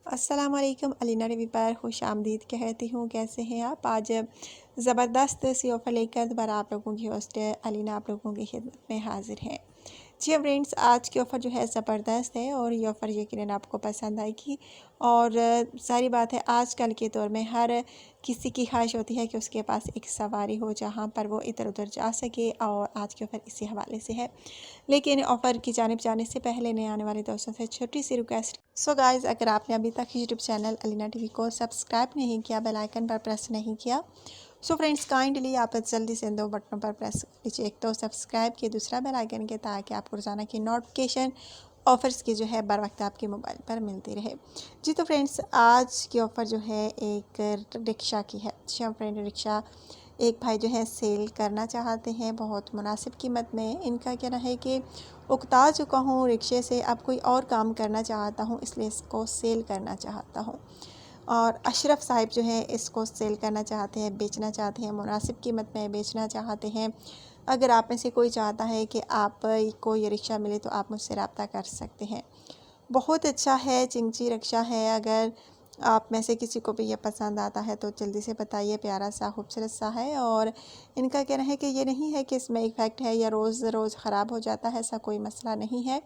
अस्सलाम वालेकुम। अलीना टीवी पर खुश आमदीद कहती हूँ। कैसे हैं आप? आज ज़बरदस्त सी ऑफ़र लेकर दोबारा आप लोगों की होस्ट अलीना आप लोगों की खिदमत में हाज़िर है। जी फ्रेंड्स, आज की ऑफ़र जो है ज़बरदस्त है और ये ऑफ़र यकीनन आपको पसंद आएगी। और सारी बात है, आजकल के दौर में हर किसी की ख्वाहिश होती है कि उसके पास एक सवारी हो जहाँ पर वो इधर उधर जा सके, और आज की ऑफ़र इसी हवाले से है। लेकिन ऑफ़र की जानिब जाने से पहले नए आने वाले दोस्तों से छोटी सी रिक्वेस्ट। सो गाइज़, अगर आपने अभी तक यूट्यूब चैनल अलीना टीवी को सब्सक्राइब नहीं किया, बेल आइकन पर प्रेस नहीं किया, सो फ्रेंड्स काइंडली आप जल्दी से इन दो बटनों पर प्रेस कीजिए। एक तो सब्सक्राइब के, दूसरा बेल आइकन के, ताकि आपको रोज़ाना की नोटिफिकेशन ऑफ़र्स की जो है बर वक्त आपके मोबाइल पर मिलती रहे। जी तो फ्रेंड्स, आज की ऑफ़र जो है एक रिक्शा की है। जी फ्रेंड, रिक्शा एक भाई जो है सेल करना चाहते हैं बहुत मुनासिब कीमत में। इनका कहना है कि उकता चुका हूँ रिक्शे से, अब कोई और काम करना चाहता हूँ, इसलिए इसको सेल करना चाहता हूँ। और अशरफ साहिब जो है इसको सेल करना चाहते हैं, बेचना चाहते हैं, मुनासिब कीमत में बेचना चाहते हैं। अगर आप में से कोई चाहता है कि आप को ये रिक्शा मिले तो आप मुझसे रब्ता कर सकते हैं। बहुत अच्छा है, चिंची रिक्शा है। अगर आप में से किसी को भी ये पसंद आता है तो जल्दी से बताइए। प्यारा सा खूबसूरत सा है, और इनका कहना है कि ये नहीं है कि इसमें इफेक्ट है या रोज़ रोज़ ख़राब हो जाता है, ऐसा कोई मसला नहीं है।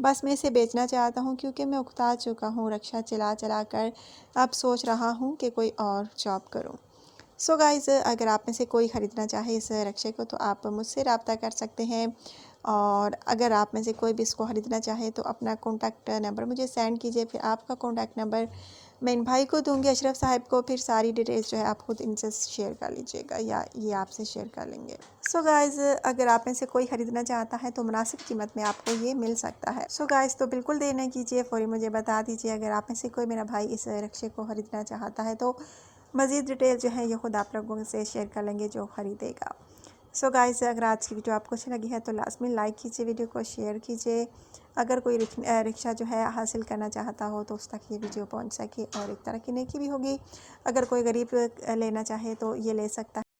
बस मैं इसे बेचना चाहता हूँ क्योंकि मैं उकता चुका हूँ रिक्शा चला चला कर। अब सोच रहा हूँ कि कोई और जॉब करूँ। सो गाइज़, अगर आप में से कोई ख़रीदना चाहे इस रिक्शे को तो आप मुझसे रब्ता कर सकते हैं। और अगर आप में से कोई भी इसको ख़रीदना चाहे तो अपना कॉन्टैक्ट नंबर मुझे सेंड कीजिए। फिर आपका कॉन्टैक्ट नंबर मैं इन भाई को दूंगी, अशरफ साहब को। फिर सारी डिटेल्स जो है आप खुद इनसे शेयर कर लीजिएगा या ये आपसे शेयर कर लेंगे। सो गाइज़, अगर आप में से कोई ख़रीदना चाहता है तो मुनासिब कीमत में आपको ये मिल सकता है। सो गाइज़, तो बिल्कुल देर नहीं कीजिए, फ़ौरी मुझे बता दीजिए। अगर आप में से कोई मेरा भाई इस रिक्शे को ख़रीदना चाहता है तो मज़ीद डिटेल जो है ये खुद आप लोगों से शेयर कर लेंगे जो ख़रीदेगा। सो गाइस, अगर आज की वीडियो आपको अच्छी लगी है तो लाजमी लाइक कीजिए, वीडियो को शेयर कीजिए। अगर कोई रिक्शा जो है हासिल करना चाहता हो तो उस तक ये वीडियो पहुंच सके, और एक तरह की नेकी भी होगी। अगर कोई गरीब लेना चाहे तो ये ले सकता है।